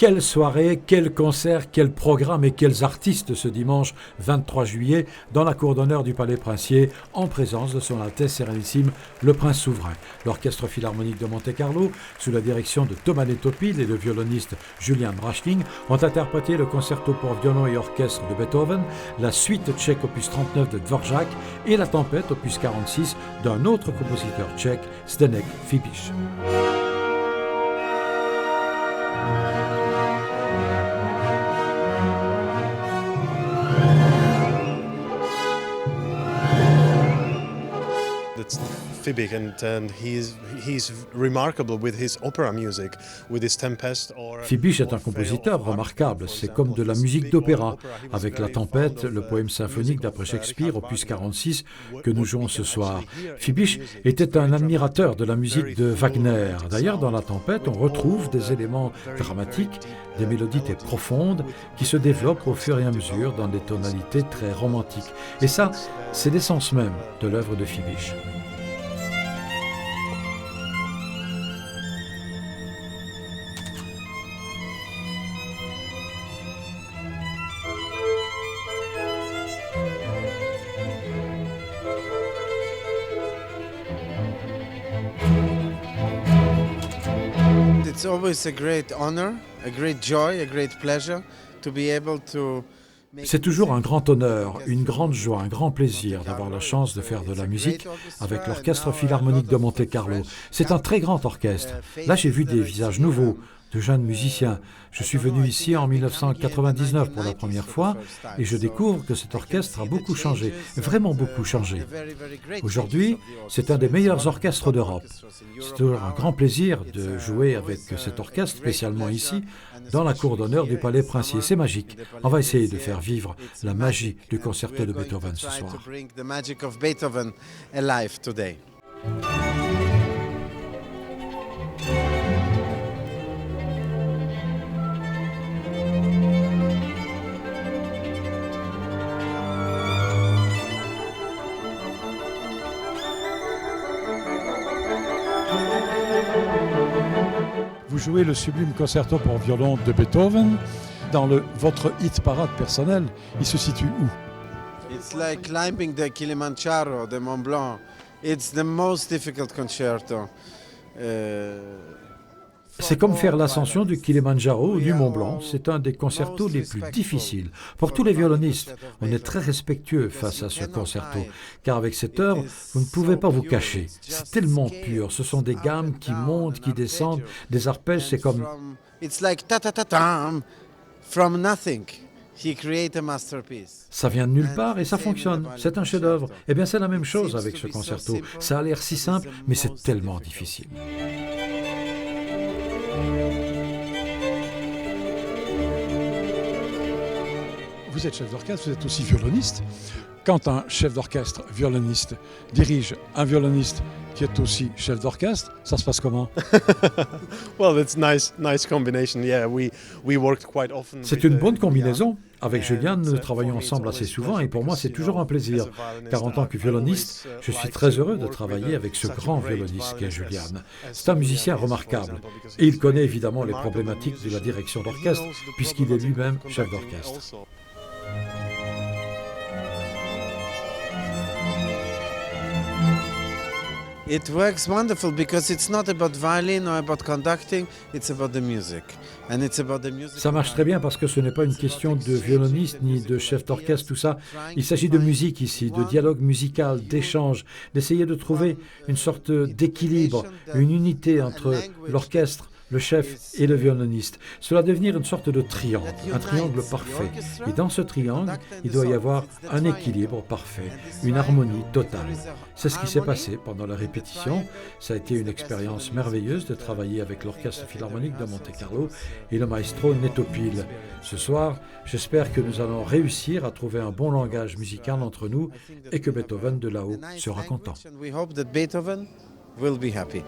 Quelle soirée, quel concert, quel programme et quels artistes ce dimanche 23 juillet dans la cour d'honneur du Palais Princier en présence de son Altesse Sérénissime le Prince Souverain. L'Orchestre Philharmonique de Monte-Carlo, sous la direction de Thomas Netopil et le violoniste Julian Brashking, ont interprété le concerto pour violon et orchestre de Beethoven, la suite tchèque opus 39 de Dvorak et la tempête opus 46 d'un autre compositeur tchèque, Zdeněk Fibiš. That's Fibiš, and he's remarkable with his opera music, with his Tempest. Fibiš est un compositeur remarquable, c'est comme de la musique d'opéra, avec La Tempête, le poème symphonique d'après Shakespeare, opus 46, que nous jouons ce soir. Fibiš était un admirateur de la musique de Wagner. D'ailleurs, dans La Tempête, on retrouve des éléments dramatiques, des mélodies très profondes, qui se développent au fur et à mesure dans des tonalités très romantiques. Et ça, c'est l'essence même de l'œuvre de Fibiš. It's always a great honor, a great joy, a great pleasure to be able to. C'est toujours un grand honneur, une grande joie, un grand plaisir d'avoir la chance de faire de la musique avec l'Orchestre Philharmonique de Monte-Carlo. C'est un très grand orchestre. Là, j'ai vu des visages nouveaux, de jeunes musiciens. Je suis venu ici en 1999 pour la première fois et je découvre que cet orchestre a beaucoup changé, vraiment beaucoup changé. Aujourd'hui, c'est un des meilleurs orchestres d'Europe. C'est toujours un grand plaisir de jouer avec cet orchestre, spécialement ici, dans la cour d'honneur du Palais Princier. C'est magique. On va essayer de faire vivre la magie du concerto de Beethoven ce soir. Vous jouez le sublime concerto pour violon de Beethoven. Dans votre hit parade personnel, il se situe où? It's like climbing the Kilimanjaro, the Mont Blanc. It's the most difficult concerto. C'est comme faire l'ascension du Kilimandjaro ou du Mont Blanc. C'est un des concertos les plus difficiles. Pour tous les violonistes, on est très respectueux face à ce concerto, car avec cette œuvre, vous ne pouvez pas vous cacher. C'est tellement pur. Ce sont des gammes qui montent, qui descendent, des arpèges, c'est comme... It's like ta-ta-ta-tam, from nothing. He created a masterpiece. Ça vient de nulle part et ça fonctionne. C'est un chef-d'œuvre. Eh bien, c'est la même chose avec ce concerto. Ça a l'air si simple, mais c'est tellement difficile. Vous êtes chef d'orchestre, vous êtes aussi violoniste. Quand un chef d'orchestre violoniste dirige un violoniste qui est aussi chef d'orchestre, ça se passe comment? C'est une bonne combinaison. Avec Julian, nous travaillons ensemble assez souvent et pour moi, c'est toujours un plaisir. Car en tant que violoniste, je suis très heureux de travailler avec ce grand violoniste qu'est Julian. C'est un musicien remarquable et il connaît évidemment les problématiques de la direction d'orchestre puisqu'il est lui-même chef d'orchestre. It works wonderful because it's not about violin or about conducting, it's about the music. And it's about the music. Ça marche très bien parce que ce n'est pas une question de violoniste ni de chef d'orchestre, tout ça. Il s'agit de musique ici, de dialogue musical, d'échange, d'essayer de trouver une sorte d'équilibre, une unité entre l'orchestre, le chef et le violoniste. Cela va devenir une sorte de triangle, un triangle parfait. Et dans ce triangle, il doit y avoir un équilibre parfait, une harmonie totale. C'est ce qui s'est passé pendant la répétition. Ça a été une expérience merveilleuse de travailler avec l'Orchestre Philharmonique de Monte-Carlo et le maestro Netopil. Ce soir, j'espère que nous allons réussir à trouver un bon langage musical entre nous et que Beethoven de là-haut sera content. We hope that Beethoven will be happy.